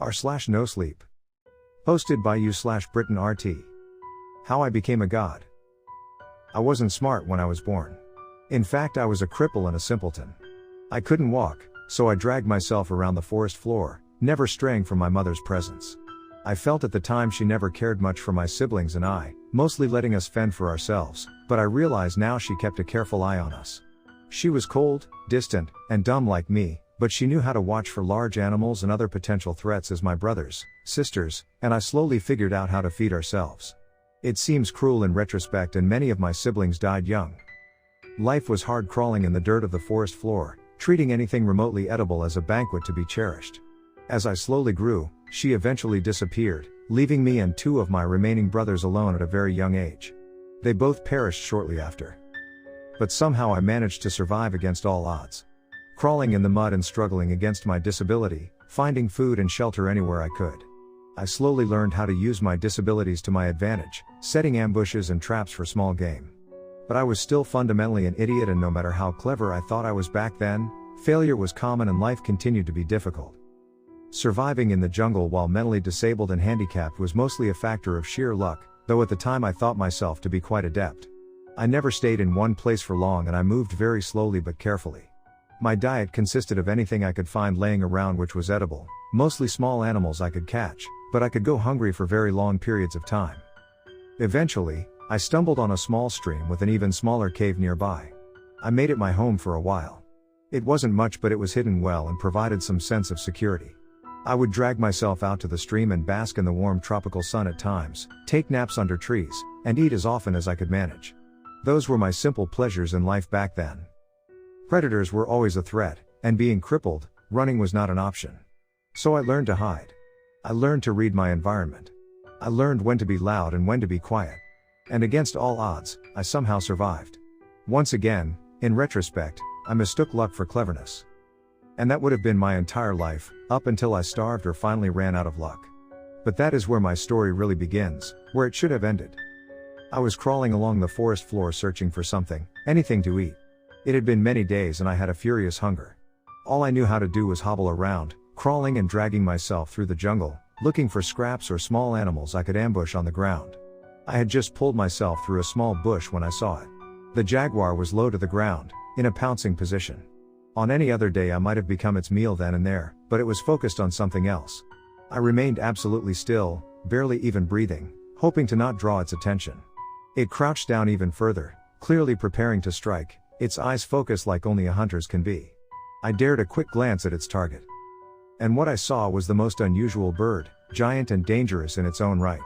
r/nosleep. Hosted by you/BrittonRT. How I became a god. I wasn't smart when I was born. In fact, I was a cripple and a simpleton. I couldn't walk, so I dragged myself around the forest floor, never straying from my mother's presence. I felt at the time she never cared much for my siblings and I, mostly letting us fend for ourselves, but I realize now she kept a careful eye on us. She was cold, distant, and dumb like me, but she knew how to watch for large animals and other potential threats as my brothers, sisters, and I slowly figured out how to feed ourselves. It seems cruel in retrospect, and many of my siblings died young. Life was hard crawling in the dirt of the forest floor, treating anything remotely edible as a banquet to be cherished. As I slowly grew, she eventually disappeared, leaving me and two of my remaining brothers alone at a very young age. They both perished shortly after. But somehow I managed to survive against all odds. Crawling in the mud and struggling against my disability, finding food and shelter anywhere I could. I slowly learned how to use my disabilities to my advantage, setting ambushes and traps for small game. But I was still fundamentally an idiot, and no matter how clever I thought I was back then, failure was common and life continued to be difficult. Surviving in the jungle while mentally disabled and handicapped was mostly a factor of sheer luck, though at the time I thought myself to be quite adept. I never stayed in one place for long, and I moved very slowly but carefully. My diet consisted of anything I could find laying around which was edible, mostly small animals I could catch, but I could go hungry for very long periods of time. Eventually, I stumbled on a small stream with an even smaller cave nearby. I made it my home for a while. It wasn't much, but it was hidden well and provided some sense of security. I would drag myself out to the stream and bask in the warm tropical sun at times, take naps under trees, and eat as often as I could manage. Those were my simple pleasures in life back then. Predators were always a threat, and being crippled, running was not an option. So I learned to hide. I learned to read my environment. I learned when to be loud and when to be quiet. And against all odds, I somehow survived. Once again, in retrospect, I mistook luck for cleverness. And that would have been my entire life, up until I starved or finally ran out of luck. But that is where my story really begins, where it should have ended. I was crawling along the forest floor searching for something, anything to eat. It had been many days and I had a furious hunger. All I knew how to do was hobble around, crawling and dragging myself through the jungle, looking for scraps or small animals I could ambush on the ground. I had just pulled myself through a small bush when I saw it. The jaguar was low to the ground, in a pouncing position. On any other day I might have become its meal then and there, but it was focused on something else. I remained absolutely still, barely even breathing, hoping to not draw its attention. It crouched down even further, clearly preparing to strike, its eyes focused like only a hunter's can be. I dared a quick glance at its target. And what I saw was the most unusual bird, giant and dangerous in its own right.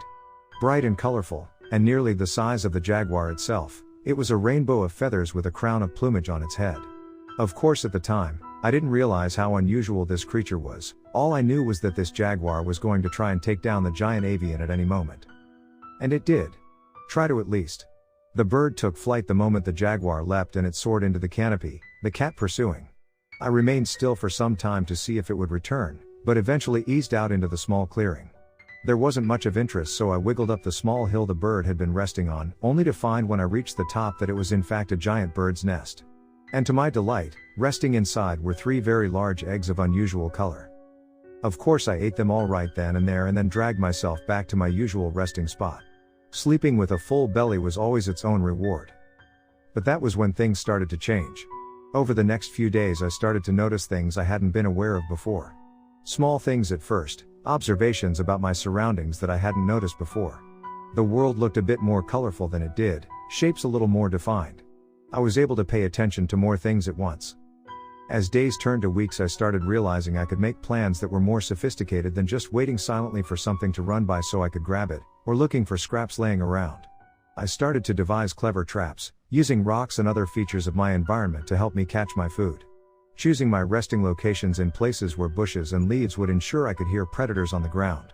Bright and colorful, and nearly the size of the jaguar itself, it was a rainbow of feathers with a crown of plumage on its head. Of course, at the time, I didn't realize how unusual this creature was. All I knew was that this jaguar was going to try and take down the giant avian at any moment. And it did. Try to at least. The bird took flight the moment the jaguar leapt and it soared into the canopy, the cat pursuing. I remained still for some time to see if it would return, but eventually eased out into the small clearing. There wasn't much of interest, so I wiggled up the small hill the bird had been resting on, only to find when I reached the top that it was in fact a giant bird's nest. And to my delight, resting inside were 3 very large eggs of unusual color. Of course I ate them all right then and there, and then dragged myself back to my usual resting spot. Sleeping with a full belly was always its own reward. But that was when things started to change. Over the next few days I started to notice things I hadn't been aware of before. Small things at first, observations about my surroundings that I hadn't noticed before. The world looked a bit more colorful than it did, shapes a little more defined. I was able to pay attention to more things at once. As days turned to weeks, I started realizing I could make plans that were more sophisticated than just waiting silently for something to run by so I could grab it, or looking for scraps laying around. I started to devise clever traps, using rocks and other features of my environment to help me catch my food. Choosing my resting locations in places where bushes and leaves would ensure I could hear predators on the ground.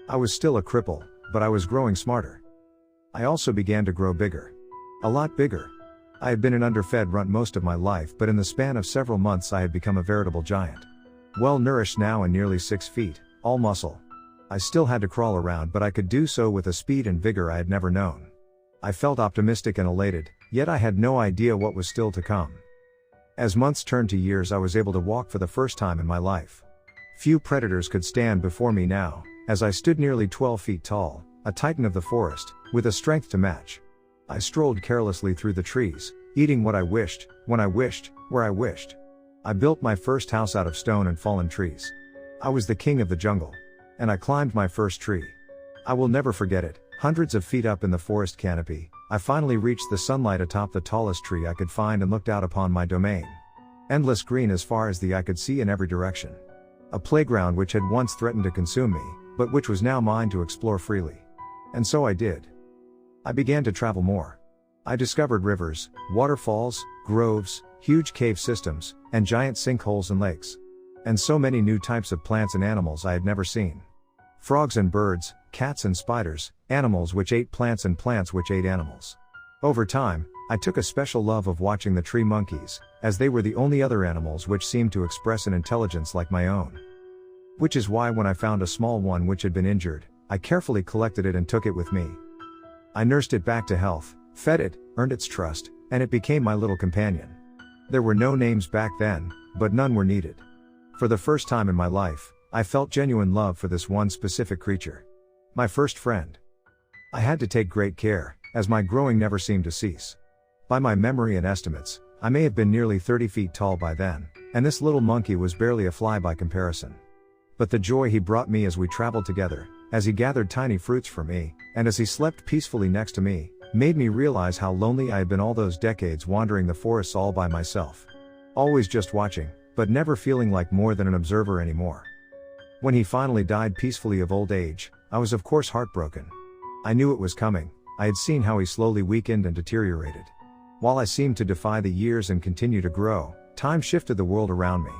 I was still a cripple, but I was growing smarter. I also began to grow bigger. A lot bigger. I had been an underfed runt most of my life, but in the span of several months I had become a veritable giant. Well nourished now and nearly 6 feet, all muscle. I still had to crawl around, but I could do so with a speed and vigor I had never known. I felt optimistic and elated, yet I had no idea what was still to come. As months turned to years, I was able to walk for the first time in my life. Few predators could stand before me now, as I stood nearly 12 feet tall, a titan of the forest, with a strength to match. I strolled carelessly through the trees, eating what I wished, when I wished, where I wished. I built my first house out of stone and fallen trees. I was the king of the jungle. And I climbed my first tree. I will never forget it. Hundreds of feet up in the forest canopy, I finally reached the sunlight atop the tallest tree I could find and looked out upon my domain. Endless green as far as the eye could see in every direction. A playground which had once threatened to consume me, but which was now mine to explore freely. And so I did. I began to travel more. I discovered rivers, waterfalls, groves, huge cave systems, and giant sinkholes and lakes. And so many new types of plants and animals I had never seen. Frogs and birds, cats and spiders, animals which ate plants and plants which ate animals. Over time, I took a special love of watching the tree monkeys, as they were the only other animals which seemed to express an intelligence like my own. Which is why when I found a small one which had been injured, I carefully collected it and took it with me. I nursed it back to health, fed it, earned its trust, and it became my little companion. There were no names back then, but none were needed. For the first time in my life, I felt genuine love for this one specific creature. My first friend. I had to take great care, as my growing never seemed to cease. By my memory and estimates, I may have been nearly 30 feet tall by then, and this little monkey was barely a fly by comparison. But the joy he brought me as we traveled together, as he gathered tiny fruits for me, and as he slept peacefully next to me, made me realize how lonely I had been all those decades wandering the forests all by myself. Always just watching, but never feeling like more than an observer anymore. When he finally died peacefully of old age, I was of course heartbroken. I knew it was coming. I had seen how he slowly weakened and deteriorated. While I seemed to defy the years and continue to grow, time shifted the world around me.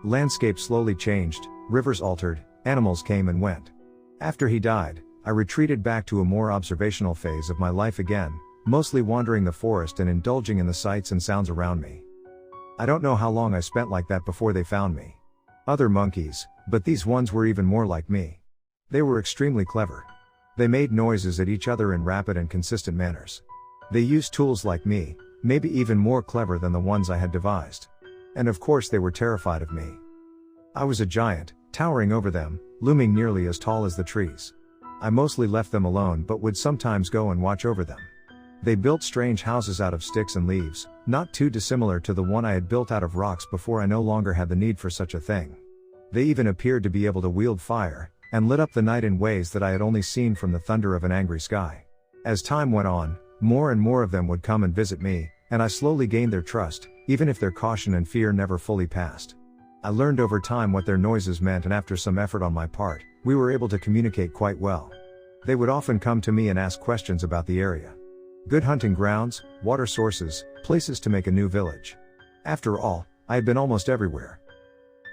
Landscape slowly changed, rivers altered, animals came and went. After he died, I retreated back to a more observational phase of my life again, mostly wandering the forest and indulging in the sights and sounds around me. I don't know how long I spent like that before they found me. Other monkeys, but these ones were even more like me. They were extremely clever. They made noises at each other in rapid and consistent manners. They used tools like me, maybe even more clever than the ones I had devised. And of course they were terrified of me. I was a giant, towering over them, looming nearly as tall as the trees. I mostly left them alone but would sometimes go and watch over them. They built strange houses out of sticks and leaves, not too dissimilar to the one I had built out of rocks before I no longer had the need for such a thing. They even appeared to be able to wield fire, and lit up the night in ways that I had only seen from the thunder of an angry sky. As time went on, more and more of them would come and visit me, and I slowly gained their trust, even if their caution and fear never fully passed. I learned over time what their noises meant, and after some effort on my part, we were able to communicate quite well. They would often come to me and ask questions about the area. Good hunting grounds, water sources, places to make a new village. After all, I had been almost everywhere.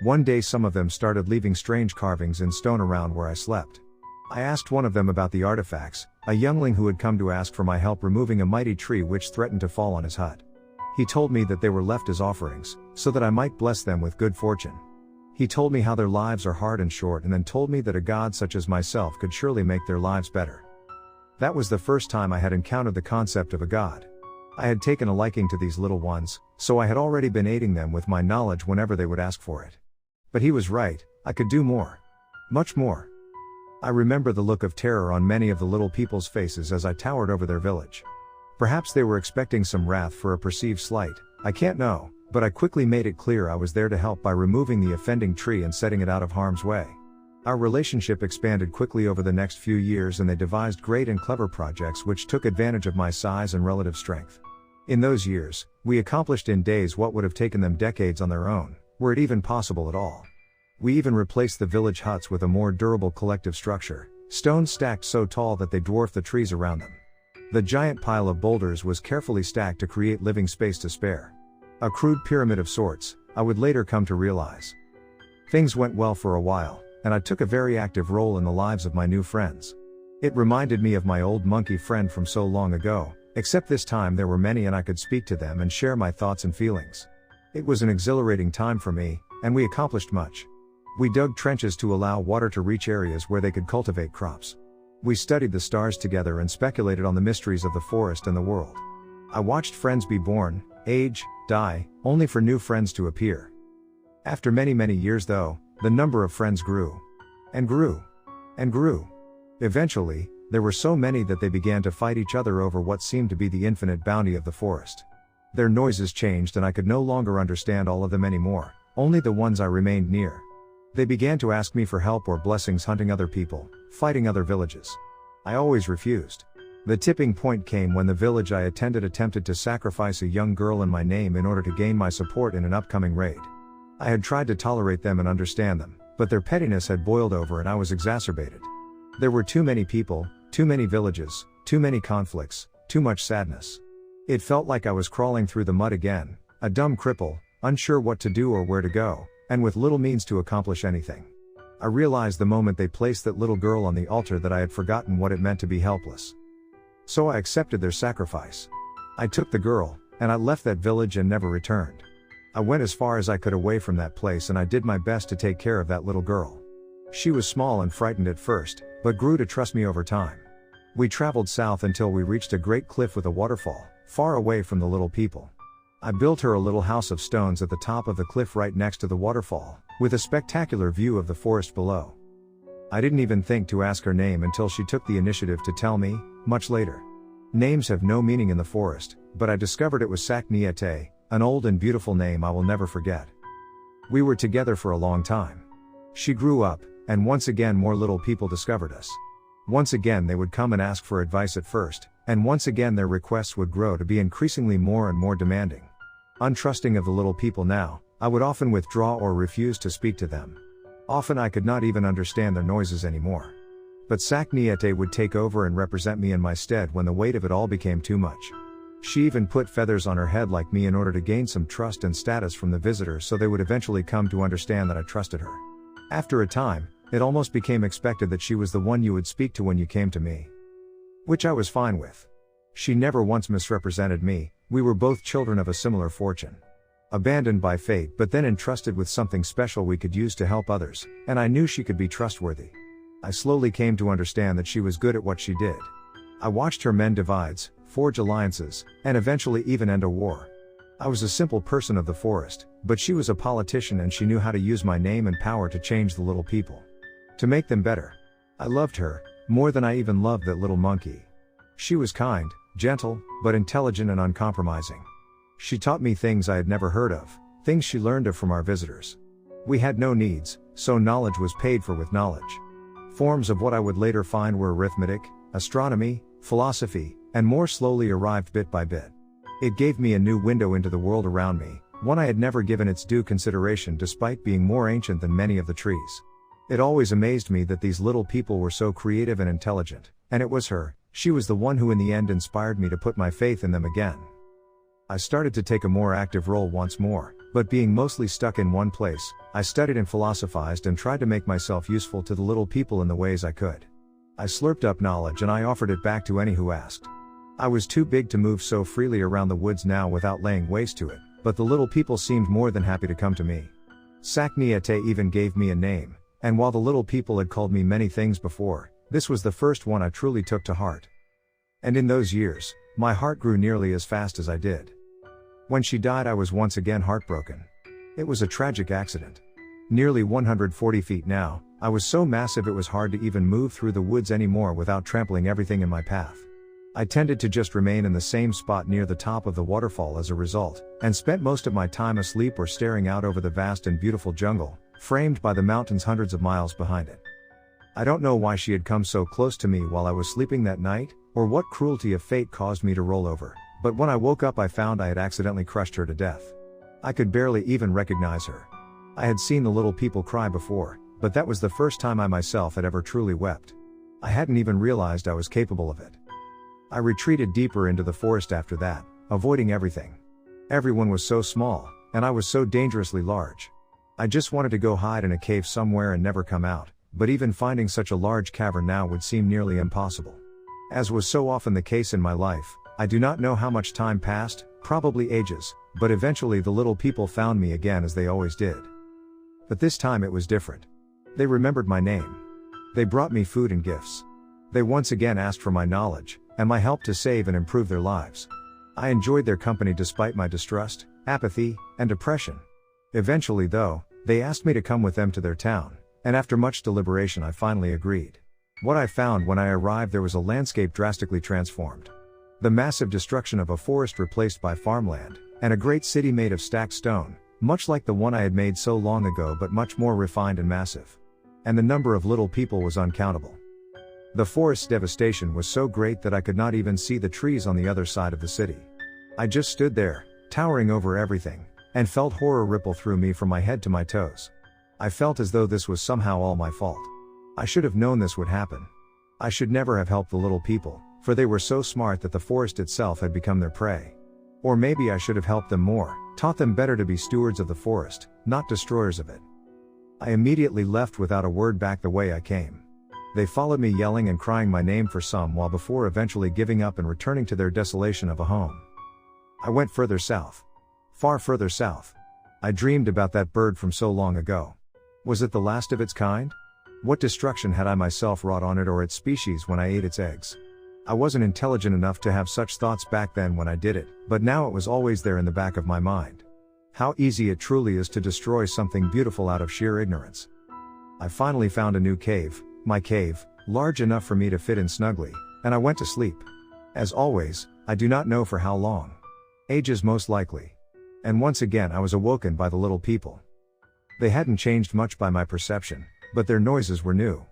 One day some of them started leaving strange carvings in stone around where I slept. I asked one of them about the artifacts, a youngling who had come to ask for my help removing a mighty tree which threatened to fall on his hut. He told me that they were left as offerings, so that I might bless them with good fortune. He told me how their lives are hard and short, and then told me that a god such as myself could surely make their lives better. That was the first time I had encountered the concept of a god. I had taken a liking to these little ones, so I had already been aiding them with my knowledge whenever they would ask for it. But he was right, I could do more. Much more. I remember the look of terror on many of the little people's faces as I towered over their village. Perhaps they were expecting some wrath for a perceived slight, I can't know, but I quickly made it clear I was there to help by removing the offending tree and setting it out of harm's way. Our relationship expanded quickly over the next few years, and they devised great and clever projects which took advantage of my size and relative strength. In those years, we accomplished in days what would have taken them decades on their own, were it even possible at all. We even replaced the village huts with a more durable collective structure, stones stacked so tall that they dwarfed the trees around them. The giant pile of boulders was carefully stacked to create living space to spare. A crude pyramid of sorts, I would later come to realize. Things went well for a while, and I took a very active role in the lives of my new friends. It reminded me of my old monkey friend from so long ago, except this time there were many and I could speak to them and share my thoughts and feelings. It was an exhilarating time for me, and we accomplished much. We dug trenches to allow water to reach areas where they could cultivate crops. We studied the stars together and speculated on the mysteries of the forest and the world. I watched friends be born, age, die, only for new friends to appear. After many years though, the number of friends grew. And grew. And grew. Eventually, there were so many that they began to fight each other over what seemed to be the infinite bounty of the forest. Their noises changed and I could no longer understand all of them anymore, only the ones I remained near. They began to ask me for help or blessings hunting other people, fighting other villages. I always refused. The tipping point came when the village I attempted to sacrifice a young girl in my name in order to gain my support in an upcoming raid. I had tried to tolerate them and understand them, but their pettiness had boiled over and I was exacerbated. There were too many people, too many villages, too many conflicts, too much sadness. It felt like I was crawling through the mud again, a dumb cripple, unsure what to do or where to go, and with little means to accomplish anything. I realized the moment they placed that little girl on the altar that I had forgotten what it meant to be helpless. So I accepted their sacrifice. I took the girl, and I left that village and never returned. I went as far as I could away from that place and I did my best to take care of that little girl. She was small and frightened at first, but grew to trust me over time. We traveled south until we reached a great cliff with a waterfall, far away from the little people. I built her a little house of stones at the top of the cliff right next to the waterfall, with a spectacular view of the forest below. I didn't even think to ask her name until she took the initiative to tell me, much later. Names have no meaning in the forest, but I discovered it was Sakniete, an old and beautiful name I will never forget. We were together for a long time. She grew up, and once again more little people discovered us. Once again they would come and ask for advice at first, and once again their requests would grow to be increasingly more and more demanding. Untrusting of the little people now, I would often withdraw or refuse to speak to them. Often I could not even understand their noises anymore. But Sakniete would take over and represent me in my stead when the weight of it all became too much. She even put feathers on her head like me in order to gain some trust and status from the visitors so they would eventually come to understand that I trusted her. After a time, it almost became expected that she was the one you would speak to when you came to me. Which I was fine with. She never once misrepresented me, we were both children of a similar fortune. Abandoned by fate but then entrusted with something special we could use to help others, and I knew she could be trustworthy. I slowly came to understand that she was good at what she did. I watched her mend divides, forge alliances, and eventually even end a war. I was a simple person of the forest, but she was a politician and she knew how to use my name and power to change the little people. To make them better. I loved her, more than I even loved that little monkey. She was kind, gentle, but intelligent and uncompromising. She taught me things I had never heard of, things she learned of from our visitors. We had no needs, so knowledge was paid for with knowledge. Forms of what I would later find were arithmetic, astronomy, philosophy, and more slowly arrived bit by bit. It gave me a new window into the world around me, one I had never given its due consideration despite being more ancient than many of the trees. It always amazed me that these little people were so creative and intelligent, and it was her, she was the one who in the end inspired me to put my faith in them again. I started to take a more active role once more, but being mostly stuck in one place, I studied and philosophized and tried to make myself useful to the little people in the ways I could. I slurped up knowledge and I offered it back to any who asked. I was too big to move so freely around the woods now without laying waste to it, but the little people seemed more than happy to come to me. Sakniete even gave me a name, and while the little people had called me many things before, this was the first one I truly took to heart. And in those years, my heart grew nearly as fast as I did. When she died I was once again heartbroken. It was a tragic accident. Nearly 140 feet now, I was so massive it was hard to even move through the woods anymore without trampling everything in my path. I tended to just remain in the same spot near the top of the waterfall as a result, and spent most of my time asleep or staring out over the vast and beautiful jungle, framed by the mountains hundreds of miles behind it. I don't know why she had come so close to me while I was sleeping that night, or what cruelty of fate caused me to roll over, but when I woke up I found I had accidentally crushed her to death. I could barely even recognize her. I had seen the little people cry before, but that was the first time I myself had ever truly wept. I hadn't even realized I was capable of it. I retreated deeper into the forest after that, avoiding everything. Everyone was so small, and I was so dangerously large. I just wanted to go hide in a cave somewhere and never come out, but even finding such a large cavern now would seem nearly impossible. As was so often the case in my life, I do not know how much time passed, probably ages, but eventually the little people found me again as they always did. But this time it was different. They remembered my name. They brought me food and gifts. They once again asked for my knowledge, and my help to save and improve their lives. I enjoyed their company despite my distrust, apathy, and depression. Eventually though, They asked me to come with them to their town, and after much deliberation I finally agreed. What I found when I arrived, there was a landscape drastically transformed. The massive destruction of a forest replaced by farmland, and a great city made of stacked stone, much like the one I had made so long ago but much more refined and massive. And the number of little people was uncountable. The forest's devastation was so great that I could not even see the trees on the other side of the city. I just stood there, towering over everything, and felt horror ripple through me from my head to my toes. I felt as though this was somehow all my fault. I should have known this would happen. I should never have helped the little people, for they were so smart that the forest itself had become their prey. Or maybe I should have helped them more, taught them better to be stewards of the forest, not destroyers of it. I immediately left without a word back the way I came. They followed me yelling and crying my name for some while before eventually giving up and returning to their desolation of a home. I went further south. Far further south. I dreamed about that bird from so long ago. Was it the last of its kind? What destruction had I myself wrought on it or its species when I ate its eggs? I wasn't intelligent enough to have such thoughts back then when I did it, but now it was always there in the back of my mind. How easy it truly is to destroy something beautiful out of sheer ignorance. I finally found a new cave, my cave, large enough for me to fit in snugly, and I went to sleep. As always, I do not know for how long. Ages most likely. And once again I was awoken by the little people. They hadn't changed much by my perception, but their noises were new.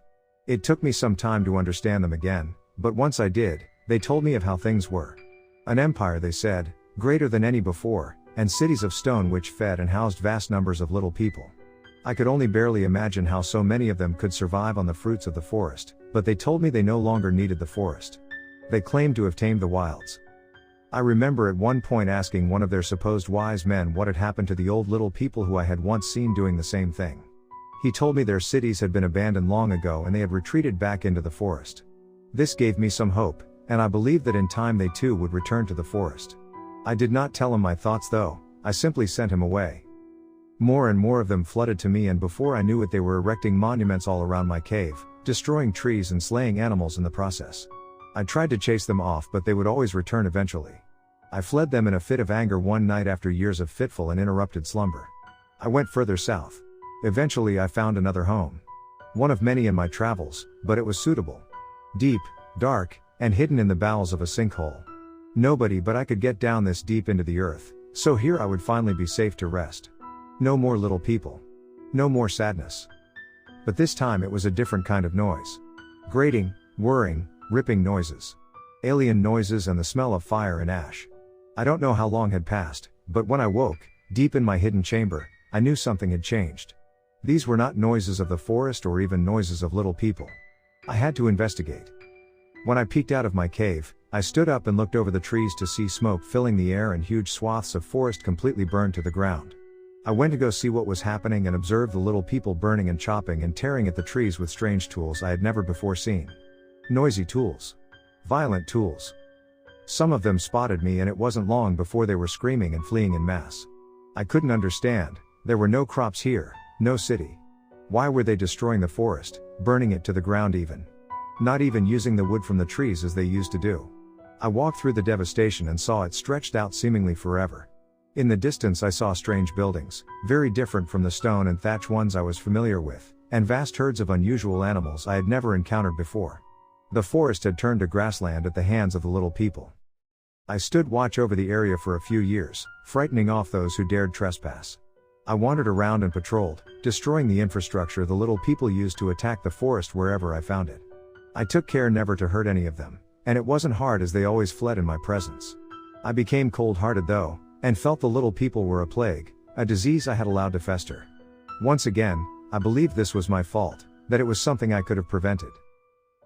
It took me some time to understand them again, but once I did, they told me of how things were. An empire, they said, greater than any before, and cities of stone which fed and housed vast numbers of little people. I could only barely imagine how so many of them could survive on the fruits of the forest, but they told me they no longer needed the forest. They claimed to have tamed the wilds. I remember at one point asking one of their supposed wise men what had happened to the old little people who I had once seen doing the same thing. He told me their cities had been abandoned long ago and they had retreated back into the forest. This gave me some hope, and I believed that in time they too would return to the forest. I did not tell him my thoughts though, I simply sent him away. More and more of them flooded to me, and before I knew it they were erecting monuments all around my cave, destroying trees and slaying animals in the process. I tried to chase them off, but they would always return eventually. I fled them in a fit of anger one night after years of fitful and interrupted slumber. I went further south. Eventually I found another home. One of many in my travels, but it was suitable. Deep, dark, and hidden in the bowels of a sinkhole. Nobody but I could get down this deep into the earth, so here I would finally be safe to rest. No more little people. No more sadness. But this time it was a different kind of noise. Grating, whirring, ripping noises. Alien noises and the smell of fire and ash. I don't know how long had passed, but when I woke, deep in my hidden chamber, I knew something had changed. These were not noises of the forest or even noises of little people. I had to investigate. When I peeked out of my cave, I stood up and looked over the trees to see smoke filling the air and huge swaths of forest completely burned to the ground. I went to go see what was happening and observed the little people burning and chopping and tearing at the trees with strange tools I had never before seen. Noisy tools. Violent tools. Some of them spotted me and it wasn't long before they were screaming and fleeing in mass. I couldn't understand, there were no crops here, no city. Why were they destroying the forest, burning it to the ground even? Not even using the wood from the trees as they used to do. I walked through the devastation and saw it stretched out seemingly forever. In the distance I saw strange buildings, very different from the stone and thatch ones I was familiar with, and vast herds of unusual animals I had never encountered before. The forest had turned to grassland at the hands of the little people. I stood watch over the area for a few years, frightening off those who dared trespass. I wandered around and patrolled, destroying the infrastructure the little people used to attack the forest wherever I found it. I took care never to hurt any of them, and it wasn't hard as they always fled in my presence. I became cold-hearted though, and felt the little people were a plague, a disease I had allowed to fester. Once again, I believed this was my fault, that it was something I could have prevented.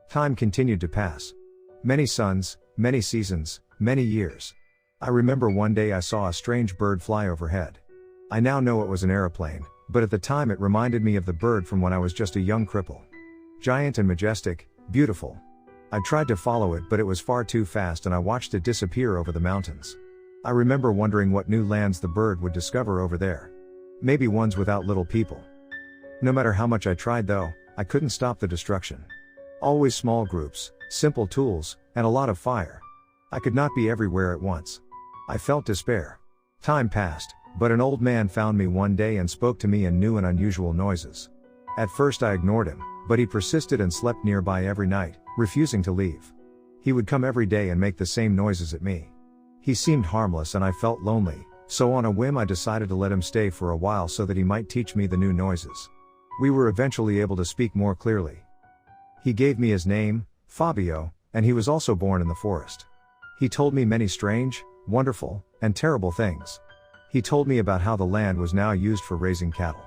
Time continued to pass. Many suns, many seasons, many years. I remember one day I saw a strange bird fly overhead. I now know it was an aeroplane, but at the time it reminded me of the bird from when I was just a young cripple. Giant and majestic, beautiful. I tried to follow it, but it was far too fast and I watched it disappear over the mountains. I remember wondering what new lands the bird would discover over there. Maybe ones without little people. No matter how much I tried though, I couldn't stop the destruction. Always small groups, simple tools, and a lot of fire. I could not be everywhere at once. I felt despair. Time passed, But an old man found me one day and spoke to me in new and unusual noises. At first I ignored him, but he persisted and slept nearby every night, refusing to leave. He would come every day and make the same noises at me. He seemed harmless and I felt lonely, so on a whim I decided to let him stay for a while so that he might teach me the new noises. We were eventually able to speak more clearly. He gave me his name, Fabio, and he was also born in the forest. He told me many strange, wonderful, and terrible things. He told me about how the land was now used for raising cattle.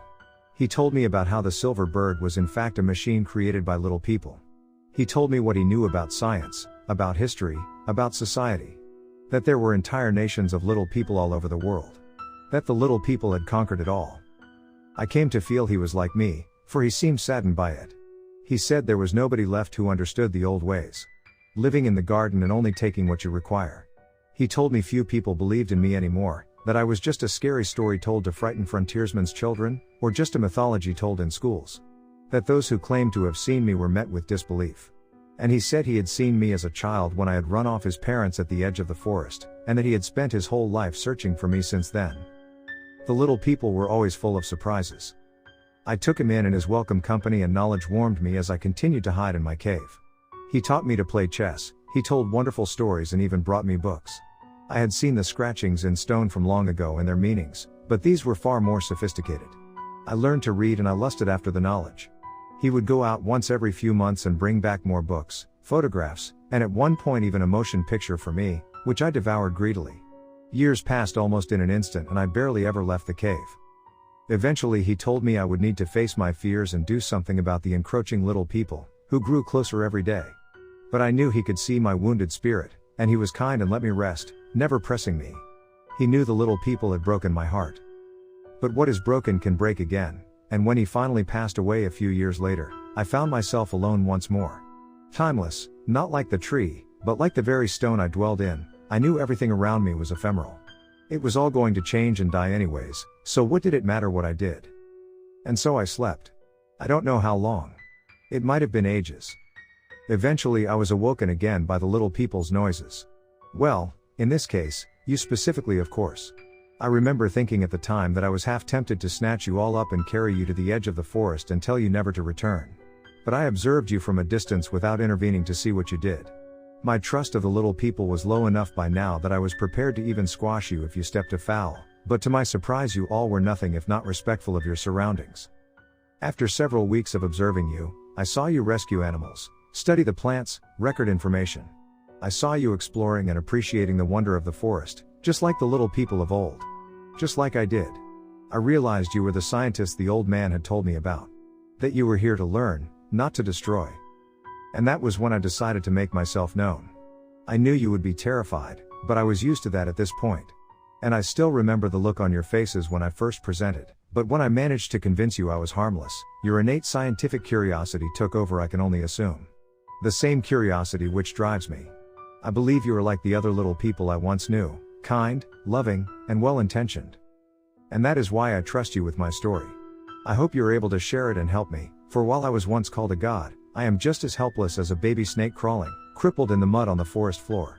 He told me about how the silver bird was in fact a machine created by little people. He told me what he knew about science, about history, about society. That there were entire nations of little people all over the world. That the little people had conquered it all. I came to feel he was like me, for he seemed saddened by it. He said there was nobody left who understood the old ways. Living in the garden and only taking what you require. He told me few people believed in me anymore, that I was just a scary story told to frighten frontiersmen's children, or just a mythology told in schools. That those who claimed to have seen me were met with disbelief. And he said he had seen me as a child when I had run off his parents at the edge of the forest, and that he had spent his whole life searching for me since then. The little people were always full of surprises. I took him in and his welcome company and knowledge warmed me as I continued to hide in my cave. He taught me to play chess, he told wonderful stories and even brought me books. I had seen the scratchings in stone from long ago and their meanings, but these were far more sophisticated. I learned to read and I lusted after the knowledge. He would go out once every few months and bring back more books, photographs, and at one point even a motion picture for me, which I devoured greedily. Years passed almost in an instant and I barely ever left the cave. Eventually he told me I would need to face my fears and do something about the encroaching little people, who grew closer every day. But I knew he could see my wounded spirit, and he was kind and let me rest, never pressing me. He knew the little people had broken my heart. But what is broken can break again, and when he finally passed away a few years later, I found myself alone once more. Timeless, not like the tree, but like the very stone I dwelled in, I knew everything around me was ephemeral. It was all going to change and die anyways, so what did it matter what I did? And so I slept. I don't know how long. It might have been ages. Eventually I was awoken again by the little people's noises. Well, in this case, you specifically of course. I remember thinking at the time that I was half tempted to snatch you all up and carry you to the edge of the forest and tell you never to return. But I observed you from a distance without intervening to see what you did. My trust of the little people was low enough by now that I was prepared to even squash you if you stepped afoul, but to my surprise you all were nothing if not respectful of your surroundings. After several weeks of observing you, I saw you rescue animals, study the plants, record information. I saw you exploring and appreciating the wonder of the forest, just like the little people of old. Just like I did. I realized you were the scientist the old man had told me about. That you were here to learn, not to destroy. And that was when I decided to make myself known. I knew you would be terrified, but I was used to that at this point. And I still remember the look on your faces when I first presented, but when I managed to convince you I was harmless, your innate scientific curiosity took over, I can only assume. The same curiosity which drives me. I believe you are like the other little people I once knew, kind, loving, and well-intentioned. And that is why I trust you with my story. I hope you're able to share it and help me, for while I was once called a god, I am just as helpless as a baby snake crawling, crippled in the mud on the forest floor.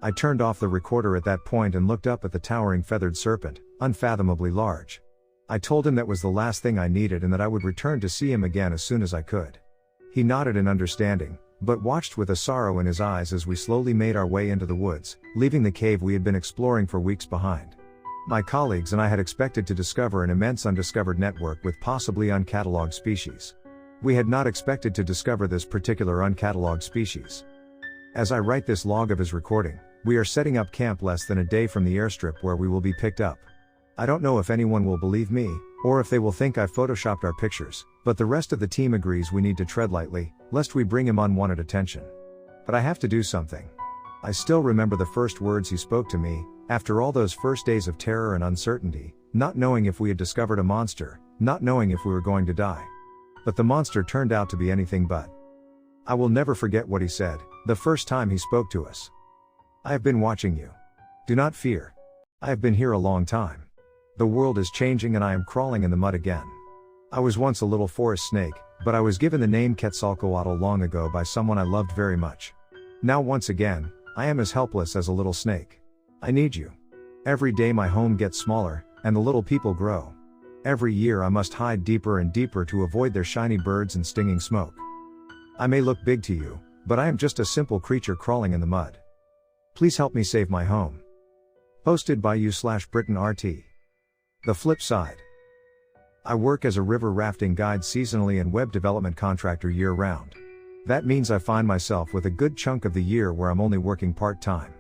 I turned off the recorder at that point and looked up at the towering feathered serpent, unfathomably large. I told him that was the last thing I needed and that I would return to see him again as soon as I could. He nodded in understanding, but watched with a sorrow in his eyes as we slowly made our way into the woods, leaving the cave we had been exploring for weeks behind. My colleagues and I had expected to discover an immense undiscovered network with possibly uncatalogued species. We had not expected to discover this particular uncatalogued species. As I write this log of his recording, we are setting up camp less than a day from the airstrip where we will be picked up. I don't know if anyone will believe me, or if they will think I photoshopped our pictures, but the rest of the team agrees we need to tread lightly, lest we bring him unwanted attention. But I have to do something. I still remember the first words he spoke to me, after all those first days of terror and uncertainty, not knowing if we had discovered a monster, not knowing if we were going to die. But the monster turned out to be anything but. I will never forget what he said, the first time he spoke to us. I have been watching you. Do not fear. I have been here a long time. The world is changing and I am crawling in the mud again. I was once a little forest snake, but I was given the name Quetzalcoatl long ago by someone I loved very much. Now once again, I am as helpless as a little snake. I need you. Every day my home gets smaller, and the little people grow. Every year I must hide deeper and deeper to avoid their shiny birds and stinging smoke. I may look big to you, but I am just a simple creature crawling in the mud. Please help me save my home. Posted by you/BrittonRT. The flip side. I work as a river rafting guide seasonally and web development contractor year-round. That means I find myself with a good chunk of the year where I'm only working part-time.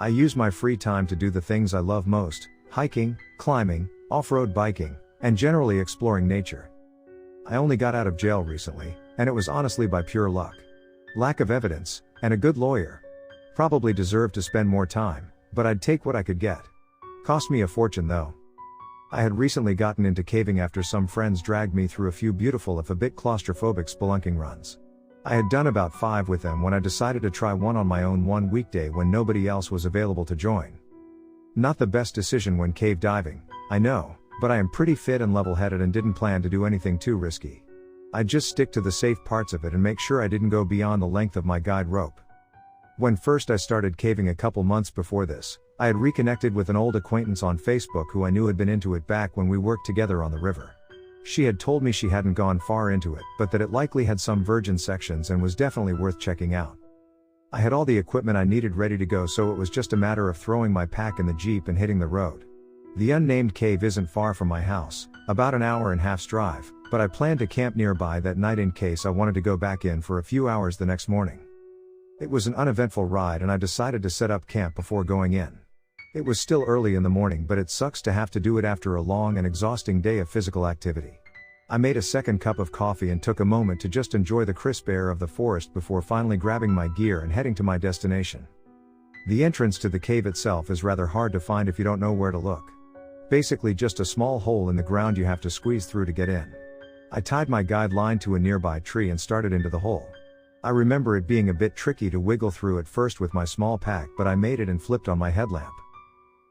I use my free time to do the things I love most: hiking, climbing, off-road biking, and generally exploring nature. I only got out of jail recently, and it was honestly by pure luck. Lack of evidence, and a good lawyer. Probably deserved to spend more time, but I'd take what I could get. Cost me a fortune though. I had recently gotten into caving after some friends dragged me through a few beautiful if a bit claustrophobic spelunking runs. I had done about 5 with them when I decided to try one on my own one weekday when nobody else was available to join. Not the best decision when cave diving, I know, but I am pretty fit and level-headed and didn't plan to do anything too risky. I'd just stick to the safe parts of it and make sure I didn't go beyond the length of my guide rope. When first I started caving a couple months before this, I had reconnected with an old acquaintance on Facebook who I knew had been into it back when we worked together on the river. She had told me she hadn't gone far into it, but that it likely had some virgin sections and was definitely worth checking out. I had all the equipment I needed ready to go, so it was just a matter of throwing my pack in the Jeep and hitting the road. The unnamed cave isn't far from my house, about an hour and a half's drive, but I planned to camp nearby that night in case I wanted to go back in for a few hours the next morning. It was an uneventful ride and I decided to set up camp before going in. It was still early in the morning, but it sucks to have to do it after a long and exhausting day of physical activity. I made a second cup of coffee and took a moment to just enjoy the crisp air of the forest before finally grabbing my gear and heading to my destination. The entrance to the cave itself is rather hard to find if you don't know where to look. Basically just a small hole in the ground you have to squeeze through to get in. I tied my guide line to a nearby tree and started into the hole. I remember it being a bit tricky to wiggle through at first with my small pack, but I made it and flipped on my headlamp.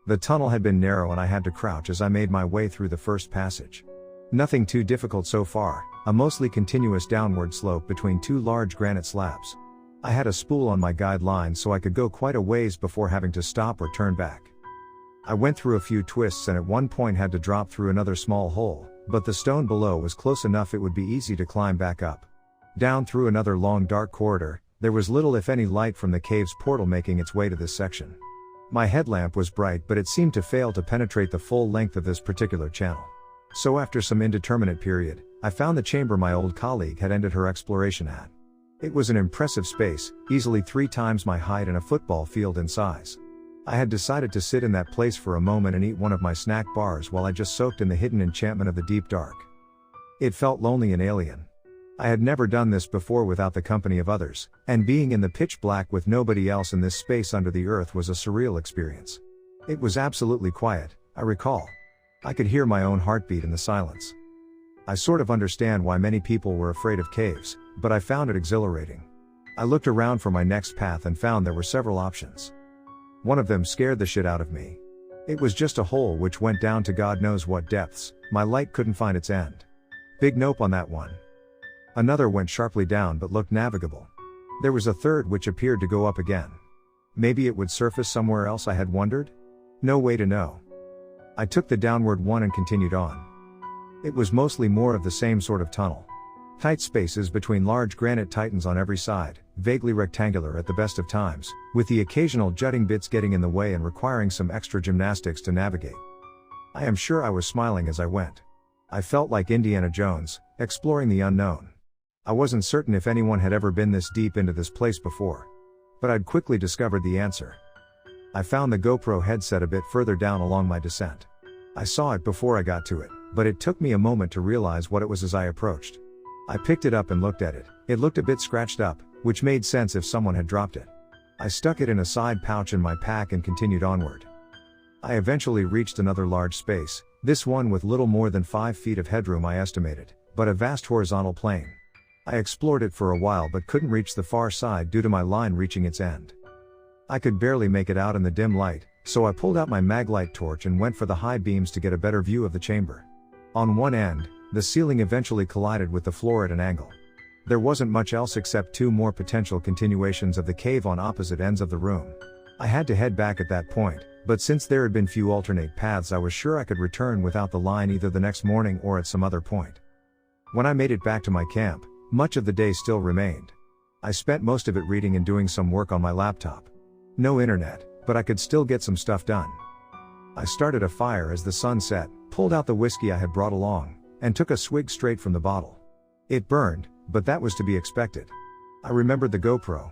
The tunnel had been narrow and I had to crouch as I made my way through the first passage. Nothing too difficult so far, a mostly continuous downward slope between 2 large granite slabs. I had a spool on my guide line so I could go quite a ways before having to stop or turn back. I went through a few twists and at one point had to drop through another small hole, but the stone below was close enough it would be easy to climb back up. Down through another long dark corridor, there was little if any light from the cave's portal making its way to this section. My headlamp was bright, but it seemed to fail to penetrate the full length of this particular channel. So after some indeterminate period, I found the chamber my old colleague had ended her exploration at. It was an impressive space, easily 3 times my height and a football field in size. I had decided to sit in that place for a moment and eat one of my snack bars while I just soaked in the hidden enchantment of the deep dark. It felt lonely and alien. I had never done this before without the company of others, and being in the pitch black with nobody else in this space under the earth was a surreal experience. It was absolutely quiet, I recall. I could hear my own heartbeat in the silence. I sort of understand why many people were afraid of caves, but I found it exhilarating. I looked around for my next path and found there were several options. One of them scared the shit out of me. It was just a hole which went down to God knows what depths. My light couldn't find its end. Big nope on that one. Another went sharply down but looked navigable. There was a third which appeared to go up again. Maybe it would surface somewhere else, I had wondered? No way to know. I took the downward one and continued on. It was mostly more of the same sort of tunnel. Tight spaces between large granite titans on every side, vaguely rectangular at the best of times, with the occasional jutting bits getting in the way and requiring some extra gymnastics to navigate. I am sure I was smiling as I went. I felt like Indiana Jones, exploring the unknown. I wasn't certain if anyone had ever been this deep into this place before. But I'd quickly discovered the answer. I found the GoPro headset a bit further down along my descent. I saw it before I got to it, but it took me a moment to realize what it was as I approached. I picked it up and looked at it. It looked a bit scratched up, which made sense if someone had dropped it. I stuck it in a side pouch in my pack and continued onward. I eventually reached another large space, this one with little more than 5 feet of headroom I estimated, but a vast horizontal plane. I explored it for a while but couldn't reach the far side due to my line reaching its end. I could barely make it out in the dim light, so I pulled out my maglite torch and went for the high beams to get a better view of the chamber. On one end, the ceiling eventually collided with the floor at an angle. There wasn't much else except 2 more potential continuations of the cave on opposite ends of the room. I had to head back at that point, But since there had been few alternate paths, I was sure I could return without the line either the next morning or at some other point. When I made it back to my camp, much of the day still remained. I spent most of it reading and doing some work on my laptop. No internet, but I could still get some stuff done. I started a fire as the sun set, pulled out the whiskey I had brought along, and took a swig straight from the bottle. It burned, but that was to be expected. I remembered the GoPro.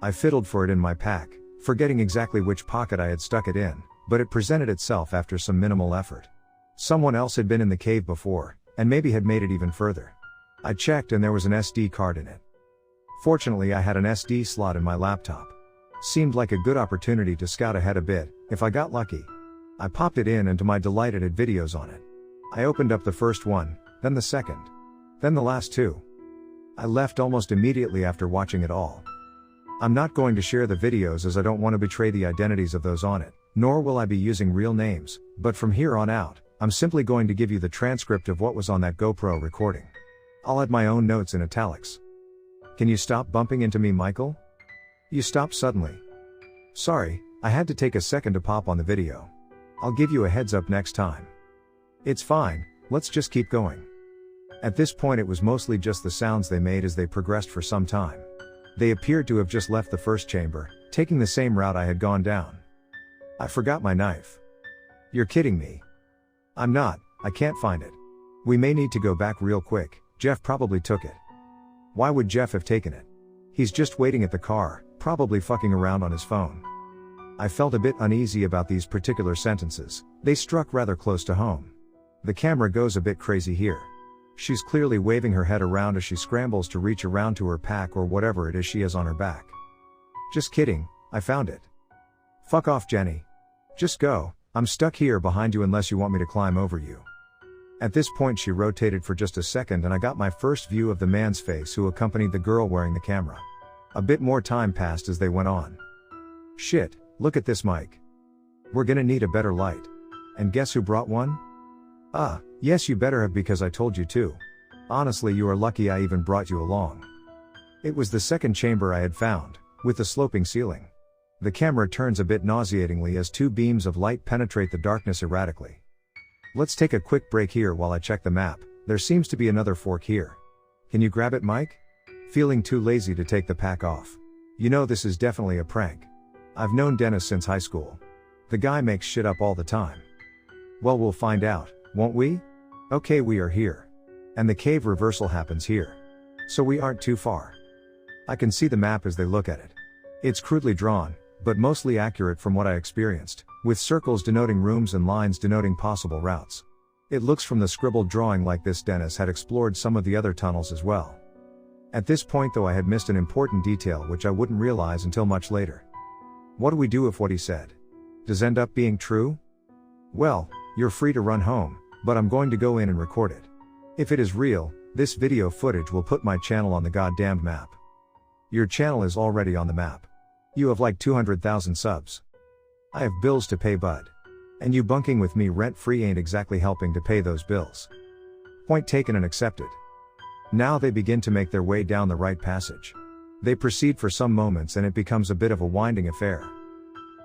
I fiddled for it in my pack, forgetting exactly which pocket I had stuck it in, but it presented itself after some minimal effort. Someone else had been in the cave before, and maybe had made it even further. I checked and there was an SD card in it. Fortunately, I had an SD slot in my laptop. Seemed like a good opportunity to scout ahead a bit, if I got lucky. I popped it in and to my delight it had videos on it. I opened up the first one, then the second. Then the last two. I left almost immediately after watching it all. I'm not going to share the videos as I don't want to betray the identities of those on it, nor will I be using real names, but from here on out, I'm simply going to give you the transcript of what was on that GoPro recording. I'll add my own notes in italics. Can you stop bumping into me, Michael? You stopped suddenly. Sorry, I had to take a second to pop on the video. I'll give you a heads up next time. It's fine, let's just keep going. At this point it was mostly just the sounds they made as they progressed for some time. They appeared to have just left the first chamber, taking the same route I had gone down. I forgot my knife. You're kidding me. I'm not, I can't find it. We may need to go back real quick, Jeff probably took it. Why would Jeff have taken it? He's just waiting at the car, probably fucking around on his phone. I felt a bit uneasy about these particular sentences, they struck rather close to home. The camera goes a bit crazy here. She's clearly waving her head around as she scrambles to reach around to her pack or whatever it is she has on her back. Just kidding, I found it. Fuck off, Jenny. Just go, I'm stuck here behind you unless you want me to climb over you. At this point she rotated for just a second and I got my first view of the man's face who accompanied the girl wearing the camera. A bit more time passed as they went on. Shit, look at this mic. We're gonna need a better light. And guess who brought one? Yes you better have because I told you to. Honestly you are lucky I even brought you along. It was the second chamber I had found, with the sloping ceiling. The camera turns a bit nauseatingly as two beams of light penetrate the darkness erratically. Let's take a quick break here while I check the map, there seems to be another fork here. Can you grab it, Mike? Feeling too lazy to take the pack off. You know this is definitely a prank. I've known Dennis since high school. The guy makes shit up all the time. Well, we'll find out, won't we? Okay, we are here. And the cave reversal happens here. So we aren't too far. I can see the map as they look at it. It's crudely drawn, but mostly accurate from what I experienced, with circles denoting rooms and lines denoting possible routes. It looks from the scribbled drawing like this Dennis had explored some of the other tunnels as well. At this point though I had missed an important detail which I wouldn't realize until much later. What do we do if what he said does end up being true? Well, you're free to run home, but I'm going to go in and record it. If it is real, this video footage will put my channel on the goddamned map. Your channel is already on the map. You have like 200,000 subs. I have bills to pay, bud. And you bunking with me rent-free ain't exactly helping to pay those bills. Point taken and accepted. Now they begin to make their way down the right passage. They proceed for some moments and it becomes a bit of a winding affair.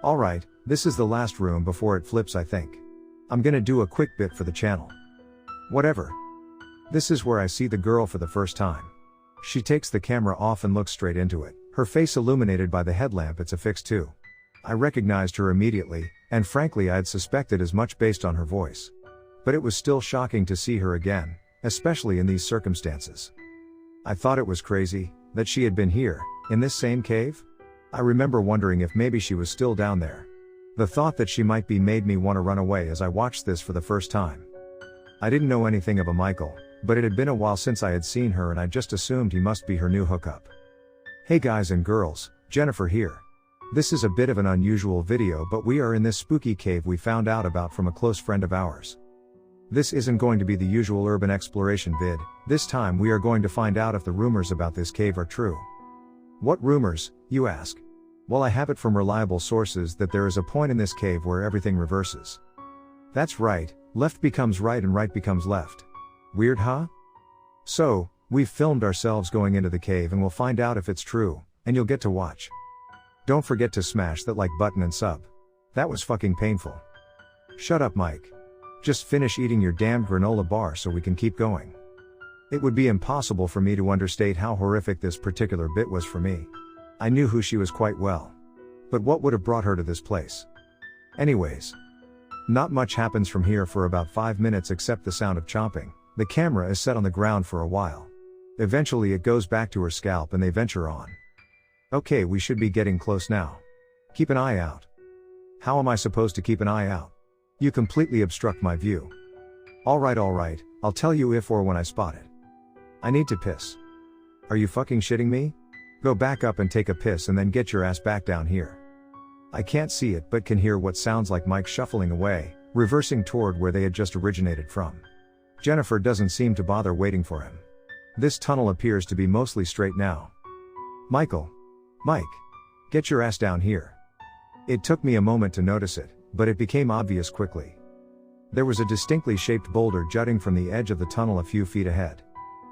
Alright, this is the last room before it flips I think. I'm gonna do a quick bit for the channel. Whatever. This is where I see the girl for the first time. She takes the camera off and looks straight into it, her face illuminated by the headlamp it's affixed to. I recognized her immediately, and frankly I had suspected as much based on her voice. But it was still shocking to see her again, especially in these circumstances. I thought it was crazy, that she had been here, in this same cave? I remember wondering if maybe she was still down there. The thought that she might be made me want to run away as I watched this for the first time. I didn't know anything of a Michael, but it had been a while since I had seen her and I just assumed he must be her new hookup. Hey guys and girls, Jennifer here. This is a bit of an unusual video but we are in this spooky cave we found out about from a close friend of ours. This isn't going to be the usual urban exploration vid, this time we are going to find out if the rumors about this cave are true. What rumors, you ask? Well, I have it from reliable sources that there is a point in this cave where everything reverses. That's right, left becomes right and right becomes left. Weird, huh? So, we've filmed ourselves going into the cave and we'll find out if it's true, and you'll get to watch. Don't forget to smash that like button and sub. Thanks. That was fucking painful. Shut up, Mike. Just finish eating your damn granola bar so we can keep going. It would be impossible for me to understate how horrific this particular bit was for me. I knew who she was quite well. But what would have brought her to this place? Anyways. Not much happens from here for about 5 minutes except the sound of chomping. The camera is set on the ground for a while. Eventually it goes back to her scalp and they venture on. Okay, we should be getting close now. Keep an eye out. How am I supposed to keep an eye out? You completely obstruct my view. Alright, I'll tell you if or when I spot it. I need to piss. Are you fucking shitting me? Go back up and take a piss and then get your ass back down here. I can't see it but can hear what sounds like Mike shuffling away, reversing toward where they had just originated from. Jennifer doesn't seem to bother waiting for him. This tunnel appears to be mostly straight now. Mike, get your ass down here. It took me a moment to notice it, but it became obvious quickly. There was a distinctly shaped boulder jutting from the edge of the tunnel a few feet ahead.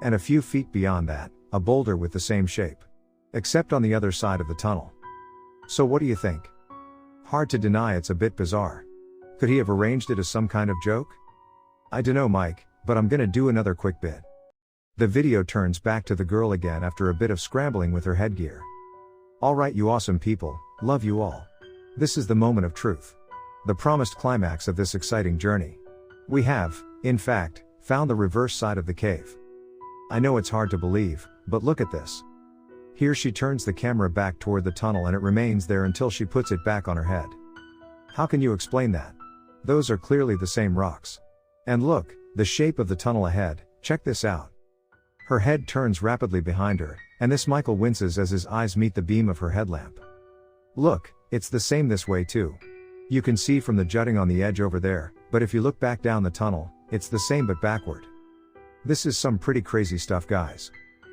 And a few feet beyond that, a boulder with the same shape. Except on the other side of the tunnel. So what do you think? Hard to deny it's a bit bizarre. Could he have arranged it as some kind of joke? I dunno, Mike, but I'm gonna do another quick bit. The video turns back to the girl again after a bit of scrambling with her headgear. Alright, you awesome people, love you all. This is the moment of truth. The promised climax of this exciting journey. We have, in fact, found the reverse side of the cave. I know it's hard to believe, but look at this. Here she turns the camera back toward the tunnel and it remains there until she puts it back on her head. How can you explain that? Those are clearly the same rocks. And look, the shape of the tunnel ahead, check this out. Her head turns rapidly behind her, and this Michael winces as his eyes meet the beam of her headlamp. Look, it's the same this way too. You can see from the jutting on the edge over there, but if you look back down the tunnel, it's the same but backward. This is some pretty crazy stuff, guys.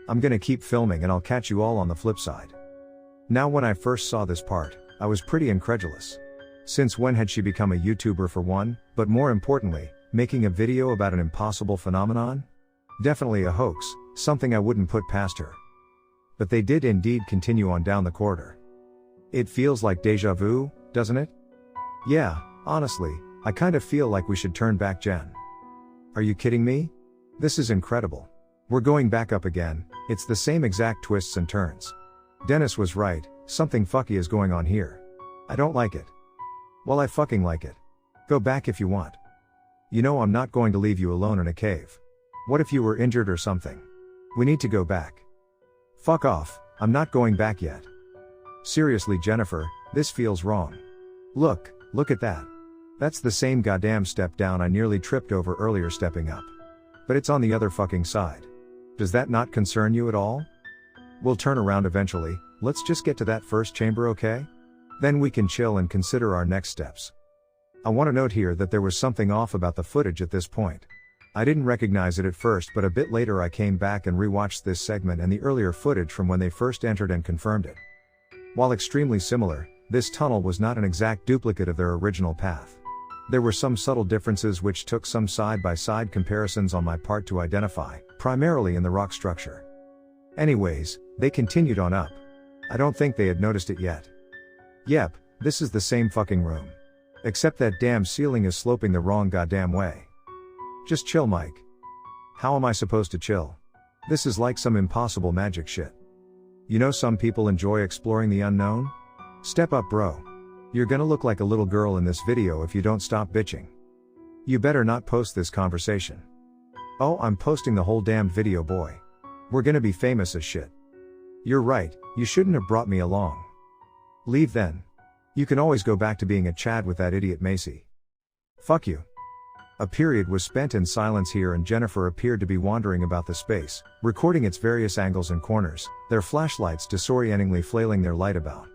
I'm gonna keep filming and I'll catch you all on the flip side. Now, when I first saw this part, I was pretty incredulous. Since when had she become a YouTuber for one, but more importantly, making a video about an impossible phenomenon? Definitely a hoax, something I wouldn't put past her. But they did indeed continue on down the corridor. It feels like deja vu, doesn't it? Yeah, honestly, I kind of feel like we should turn back, Jen. Are you kidding me? This is incredible. We're going back up again, it's the same exact twists and turns. Dennis was right, something fucky is going on here. I don't like it. Well, I fucking like it. Go back if you want. You know I'm not going to leave you alone in a cave. What if you were injured or something? We need to go back. Fuck off, I'm not going back yet. Seriously, Jennifer, this feels wrong. Look at that. That's the same goddamn step down I nearly tripped over earlier stepping up. But it's on the other fucking side. Does that not concern you at all? We'll turn around eventually, let's just get to that first chamber, okay? Then we can chill and consider our next steps. I want to note here that there was something off about the footage at this point. I didn't recognize it at first, but a bit later I came back and rewatched this segment and the earlier footage from when they first entered and confirmed it. While extremely similar, this tunnel was not an exact duplicate of their original path. There were some subtle differences which took some side-by-side comparisons on my part to identify, primarily in the rock structure. Anyways, they continued on up. I don't think they had noticed it yet. Yep, this is the same fucking room. Except that damn ceiling is sloping the wrong goddamn way. Just chill, Mike. How am I supposed to chill? This is like some impossible magic shit. You know, some people enjoy exploring the unknown? Step up, bro. You're gonna look like a little girl in this video if you don't stop bitching. You better not post this conversation. Oh, I'm posting the whole damn video, boy. We're gonna be famous as shit. You're right, you shouldn't have brought me along. Leave then. You can always go back to being a Chad with that idiot Macy. Fuck you. A period was spent in silence here and Jennifer appeared to be wandering about the space, recording its various angles and corners, their flashlights disorientingly flailing their light about.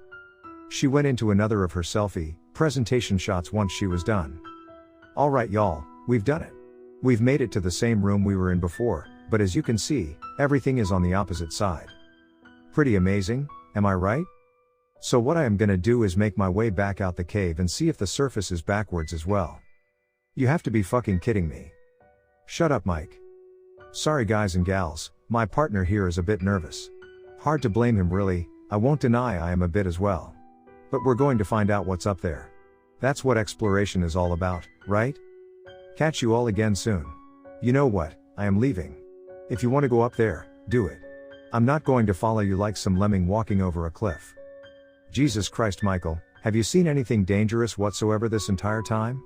She went into another of her selfie presentation shots once she was done. Alright y'all, we've done it. We've made it to the same room we were in before, but as you can see, everything is on the opposite side. Pretty amazing, am I right? So what I am gonna do is make my way back out the cave and see if the surface is backwards as well. You have to be fucking kidding me. Shut up, Mike. Sorry guys and gals, my partner here is a bit nervous. Hard to blame him really, I won't deny I am a bit as well. But we're going to find out what's up there. That's what exploration is all about, right? Catch you all again soon. You know what, I am leaving. If you want to go up there, do it. I'm not going to follow you like some lemming walking over a cliff. Jesus Christ, Michael, have you seen anything dangerous whatsoever this entire time?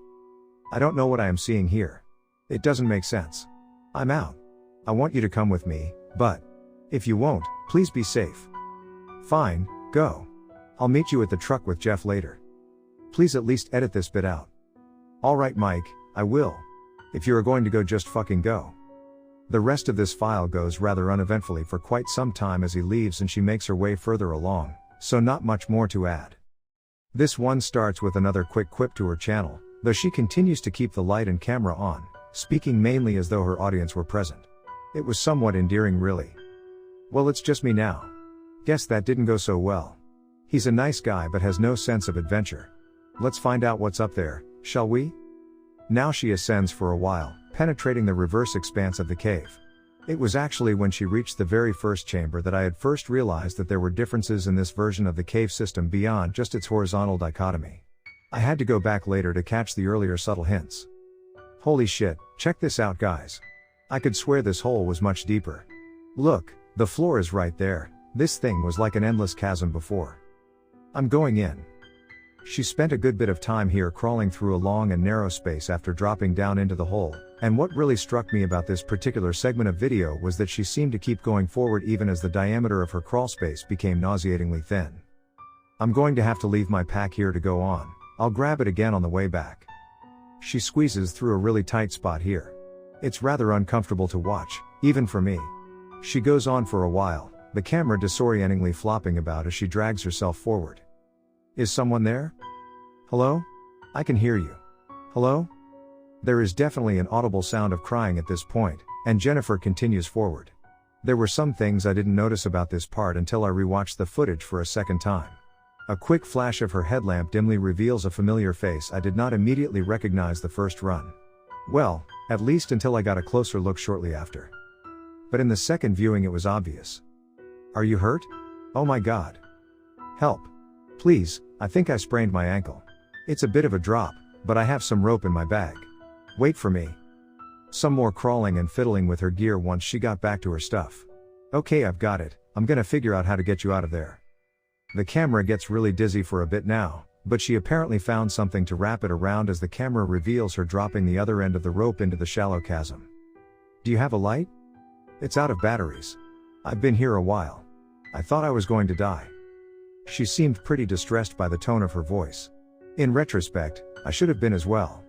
I don't know what I am seeing here. It doesn't make sense. I'm out. I want you to come with me, but if you won't, please be safe. Fine, go. I'll meet you at the truck with Jeff later. Please at least edit this bit out. Alright Mike, I will. If you are going to go, just fucking go. The rest of this file goes rather uneventfully for quite some time as he leaves and she makes her way further along, so not much more to add. This one starts with another quick quip to her channel, though she continues to keep the light and camera on, speaking mainly as though her audience were present. It was somewhat endearing really. Well, it's just me now. Guess that didn't go so well. He's a nice guy but has no sense of adventure. Let's find out what's up there, shall we? Now she ascends for a while, penetrating the reverse expanse of the cave. It was actually when she reached the very first chamber that I had first realized that there were differences in this version of the cave system beyond just its horizontal dichotomy. I had to go back later to catch the earlier subtle hints. Holy shit, check this out guys. I could swear this hole was much deeper. Look, the floor is right there. This thing was like an endless chasm before. I'm going in. She spent a good bit of time here crawling through a long and narrow space after dropping down into the hole, and what really struck me about this particular segment of video was that she seemed to keep going forward even as the diameter of her crawl space became nauseatingly thin. I'm going to have to leave my pack here to go on. I'll grab it again on the way back. She squeezes through a really tight spot here. It's rather uncomfortable to watch, even for me. She goes on for a while, the camera disorientingly flopping about as she drags herself forward. Is someone there? Hello? I can hear you. Hello? There is definitely an audible sound of crying at this point, and Jennifer continues forward. There were some things I didn't notice about this part until I rewatched the footage for a second time. A quick flash of her headlamp dimly reveals a familiar face I did not immediately recognize the first run. Well, at least until I got a closer look shortly after. But in the second viewing it was obvious. Are you hurt? Oh my god. Help. Please, I think I sprained my ankle. It's a bit of a drop, but I have some rope in my bag. Wait for me. Some more crawling and fiddling with her gear once she got back to her stuff. Okay, I've got it. I'm gonna figure out how to get you out of there. The camera gets really dizzy for a bit now, but she apparently found something to wrap it around as the camera reveals her dropping the other end of the rope into the shallow chasm. Do you have a light? It's out of batteries. I've been here a while. I thought I was going to die. She seemed pretty distressed by the tone of her voice. In retrospect, I should have been as well.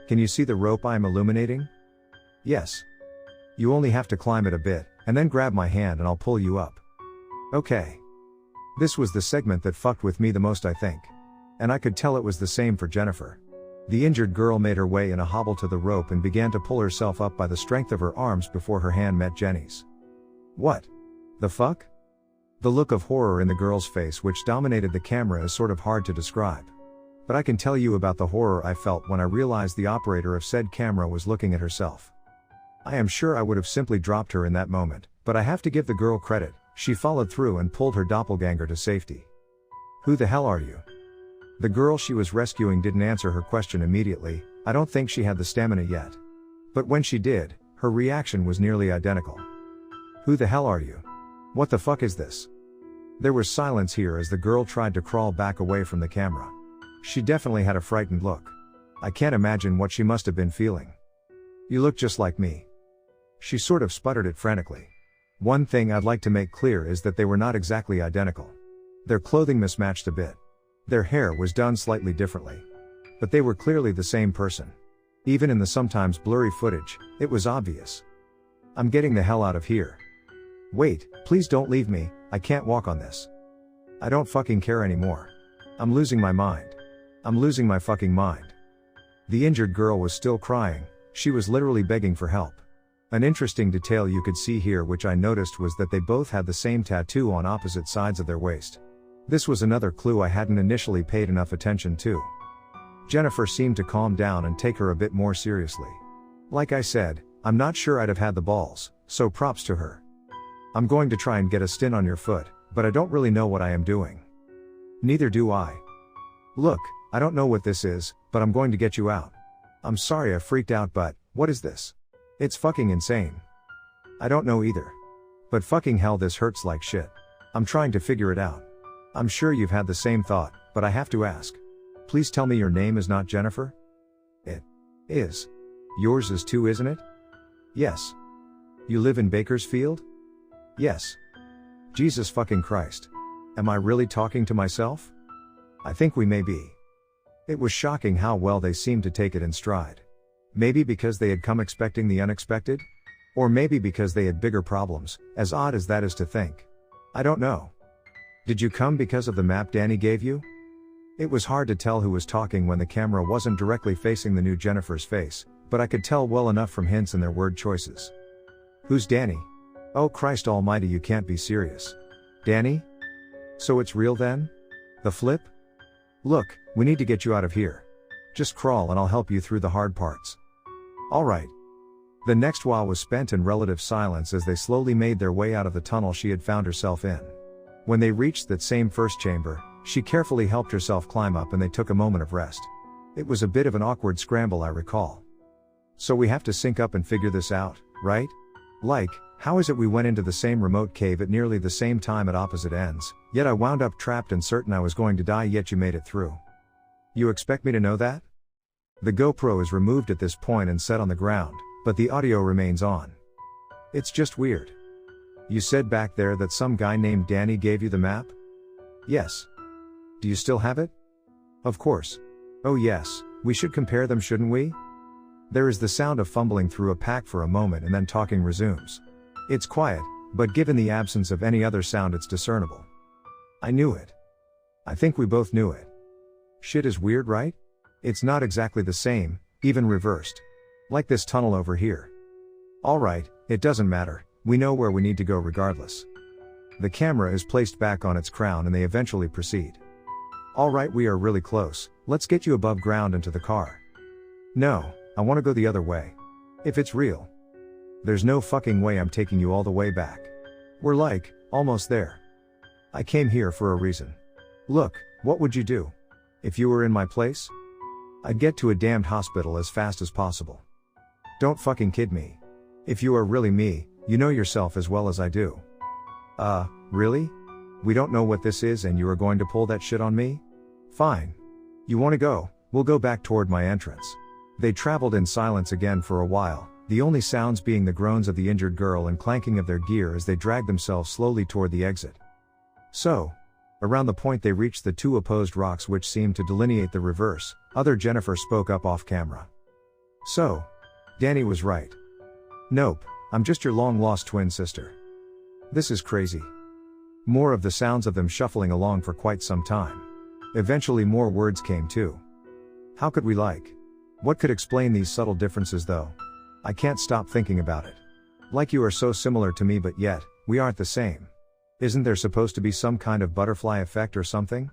Can you see the rope I'm illuminating? Yes. You only have to climb it a bit, and then grab my hand and I'll pull you up. Okay. This was the segment that fucked with me the most, I think. And I could tell it was the same for Jennifer. The injured girl made her way in a hobble to the rope and began to pull herself up by the strength of her arms before her hand met Jenny's. What the fuck? The look of horror in the girl's face which dominated the camera is sort of hard to describe. But I can tell you about the horror I felt when I realized the operator of said camera was looking at herself. I am sure I would have simply dropped her in that moment, but I have to give the girl credit, she followed through and pulled her doppelganger to safety. Who the hell are you? The girl she was rescuing didn't answer her question immediately, I don't think she had the stamina yet. But when she did, her reaction was nearly identical. Who the hell are you? What the fuck is this? There was silence here as the girl tried to crawl back away from the camera. She definitely had a frightened look. I can't imagine what she must have been feeling. You look just like me. She sort of sputtered it frantically. One thing I'd like to make clear is that they were not exactly identical. Their clothing mismatched a bit. Their hair was done slightly differently. But they were clearly the same person. Even in the sometimes blurry footage, it was obvious. I'm getting the hell out of here. Wait, please don't leave me, I can't walk on this. I don't fucking care anymore. I'm losing my mind. I'm losing my fucking mind. The injured girl was still crying, she was literally begging for help. An interesting detail you could see here which I noticed was that they both had the same tattoo on opposite sides of their waist. This was another clue I hadn't initially paid enough attention to. Jennifer seemed to calm down and take her a bit more seriously. Like I said, I'm not sure I'd have had the balls, so props to her. I'm going to try and get a stint on your foot, but I don't really know what I am doing. Neither do I. Look, I don't know what this is, but I'm going to get you out. I'm sorry I freaked out, but what is this? It's fucking insane. I don't know either. But fucking hell, this hurts like shit. I'm trying to figure it out. I'm sure you've had the same thought, but I have to ask. Please tell me your name is not Jennifer? It is. Yours is too, isn't it? Yes. You live in Bakersfield? Yes. Jesus fucking Christ. Am I really talking to myself? I think we may be. It was shocking how well they seemed to take it in stride. Maybe because they had come expecting the unexpected? Or maybe because they had bigger problems, as odd as that is to think. I don't know. Did you come because of the map Danny gave you? It was hard to tell who was talking when the camera wasn't directly facing the new Jennifer's face, but I could tell well enough from hints in their word choices. Who's Danny? Oh Christ almighty, you can't be serious. Danny? So it's real then? The flip? Look, we need to get you out of here. Just crawl and I'll help you through the hard parts. Alright. The next while was spent in relative silence as they slowly made their way out of the tunnel she had found herself in. When they reached that same first chamber, she carefully helped herself climb up and they took a moment of rest. It was a bit of an awkward scramble, I recall. So we have to sync up and figure this out, right? Like, how is it we went into the same remote cave at nearly the same time at opposite ends, yet I wound up trapped and certain I was going to die, yet you made it through? You expect me to know that? The GoPro is removed at this point and set on the ground, but the audio remains on. It's just weird. You said back there that some guy named Danny gave you the map? Yes. Do you still have it? Of course. Oh yes, we should compare them, shouldn't we? There is the sound of fumbling through a pack for a moment and then talking resumes. It's quiet, but given the absence of any other sound it's discernible. I knew it. I think we both knew it. Shit is weird, right? It's not exactly the same, even reversed. Like this tunnel over here. Alright, it doesn't matter, we know where we need to go regardless. The camera is placed back on its crown and they eventually proceed. Alright, we are really close, let's get you above ground into the car. No, I want to go the other way. If it's real. There's no fucking way I'm taking you all the way back. We're like, almost there. I came here for a reason. Look, what would you do? If you were in my place? I'd get to a damned hospital as fast as possible. Don't fucking kid me. If you are really me, you know yourself as well as I do. Really? We don't know what this is and you are going to pull that shit on me? Fine. You want to go? We'll go back toward my entrance. They traveled in silence again for a while, the only sounds being the groans of the injured girl and clanking of their gear as they dragged themselves slowly toward the exit. So, around the point they reached the two opposed rocks which seemed to delineate the reverse, other Jennifer spoke up off camera. So, Danny was right. Nope, I'm just your long-lost twin sister. This is crazy. More of the sounds of them shuffling along for quite some time. Eventually more words came too. How could we like? What could explain these subtle differences though? I can't stop thinking about it. Like you are so similar to me but yet, we aren't the same. Isn't there supposed to be some kind of butterfly effect or something?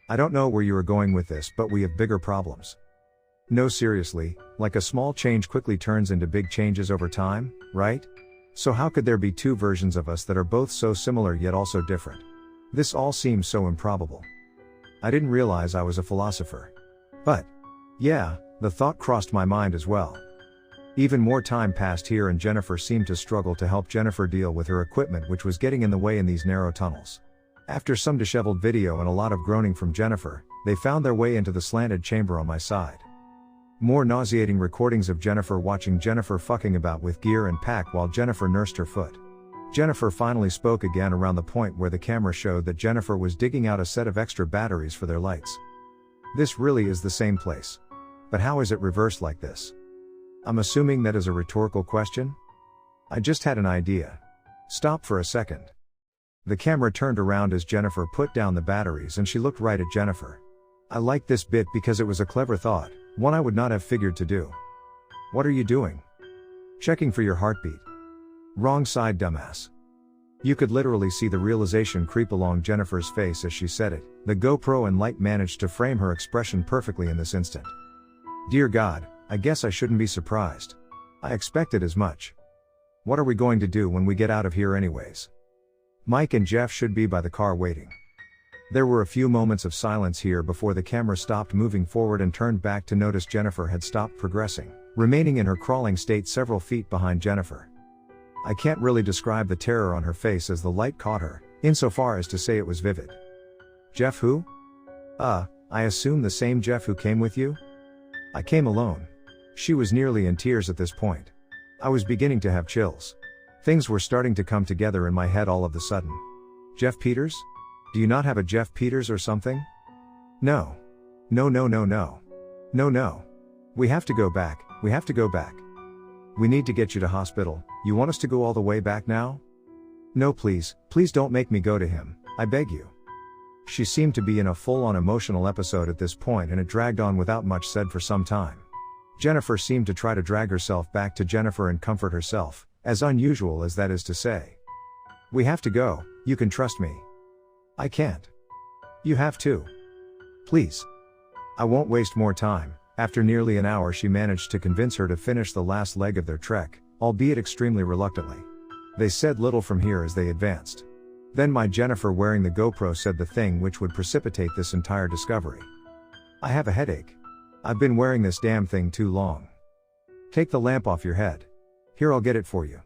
I don't know where you are going with this, but we have bigger problems. No, seriously, like a small change quickly turns into big changes over time, right? So how could there be two versions of us that are both so similar yet also different? This all seems so improbable. I didn't realize I was a philosopher. But, yeah, the thought crossed my mind as well. Even more time passed here and Jennifer seemed to struggle to help Jennifer deal with her equipment which was getting in the way in these narrow tunnels. After some disheveled video and a lot of groaning from Jennifer, they found their way into the slanted chamber on my side. More nauseating recordings of Jennifer watching Jennifer fucking about with gear and pack while Jennifer nursed her foot. Jennifer finally spoke again around the point where the camera showed that Jennifer was digging out a set of extra batteries for their lights. This really is the same place. But how is it reversed like this? I'm assuming that is a rhetorical question? I just had an idea. Stop for a second. The camera turned around as Jennifer put down the batteries and she looked right at Jennifer. I liked this bit because it was a clever thought, one I would not have figured to do. What are you doing? Checking for your heartbeat. Wrong side, dumbass. You could literally see the realization creep along Jennifer's face as she said it. The GoPro and light managed to frame her expression perfectly in this instant. Dear God, I guess I shouldn't be surprised. I expected as much. What are we going to do when we get out of here anyways? Mike and Jeff should be by the car waiting. There were a few moments of silence here before the camera stopped moving forward and turned back to notice Jennifer had stopped progressing, remaining in her crawling state several feet behind Jennifer. I can't really describe the terror on her face as the light caught her, insofar as to say it was vivid. Jeff who? I assume the same Jeff who came with you? I came alone. She was nearly in tears at this point. I was beginning to have chills. Things were starting to come together in my head all of a sudden. Jeff Peters? Do you not have a Jeff Peters or something? No. No. No. We have to go back. We need to get you to hospital. You want us to go all the way back now? No, please don't make me go to him, I beg you. She seemed to be in a full-on emotional episode at this point, and it dragged on without much said for some time. Jennifer seemed to try to drag herself back to Jennifer and comfort herself, as unusual as that is to say. We have to go, you can trust me. I can't. You have to. Please. I won't waste more time. After nearly an hour she managed to convince her to finish the last leg of their trek, albeit extremely reluctantly. They said little from here as they advanced. Then my Jennifer wearing the GoPro said the thing which would precipitate this entire discovery. I have a headache. I've been wearing this damn thing too long. Take the lamp off your head. Here, I'll get it for you.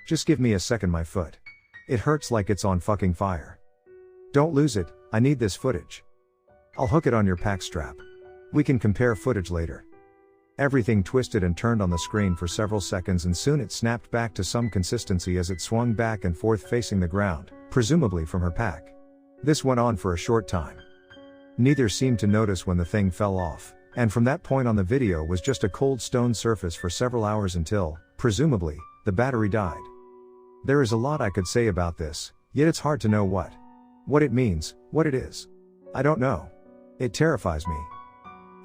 Just give me a second, my foot. It hurts like it's on fucking fire. Don't lose it, I need this footage. I'll hook it on your pack strap. We can compare footage later. Everything twisted and turned on the screen for several seconds, and soon it snapped back to some consistency as it swung back and forth facing the ground, presumably from her pack. This went on for a short time. Neither seemed to notice when the thing fell off, and from that point on the video was just a cold stone surface for several hours until, presumably, the battery died. There is a lot I could say about this, yet it's hard to know what it means, what it is. I don't know. It terrifies me.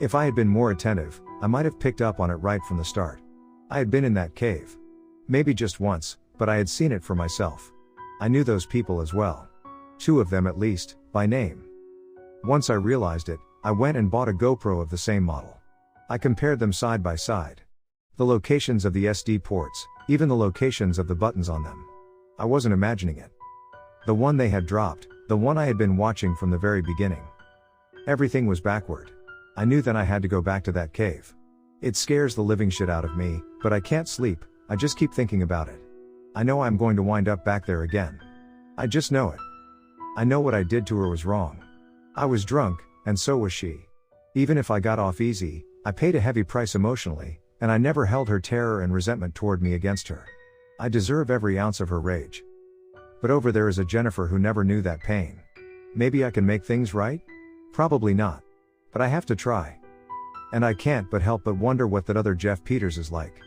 If I had been more attentive, I might have picked up on it right from the start. I had been in that cave. Maybe just once, but I had seen it for myself. I knew those people as well. 2 of them at least, by name. Once I realized it, I went and bought a GoPro of the same model. I compared them side by side. The locations of the SD ports, even the locations of the buttons on them. I wasn't imagining it. The one they had dropped, the one I had been watching from the very beginning. Everything was backward. I knew then I had to go back to that cave. It scares the living shit out of me, but I can't sleep, I just keep thinking about it. I know I'm going to wind up back there again. I just know it. I know what I did to her was wrong. I was drunk, and so was she. Even if I got off easy, I paid a heavy price emotionally, and I never held her terror and resentment toward me against her. I deserve every ounce of her rage. But over there is a Jennifer who never knew that pain. Maybe I can make things right? Probably not. But I have to try. And I can't but help but wonder what that other Jeff Peters is like.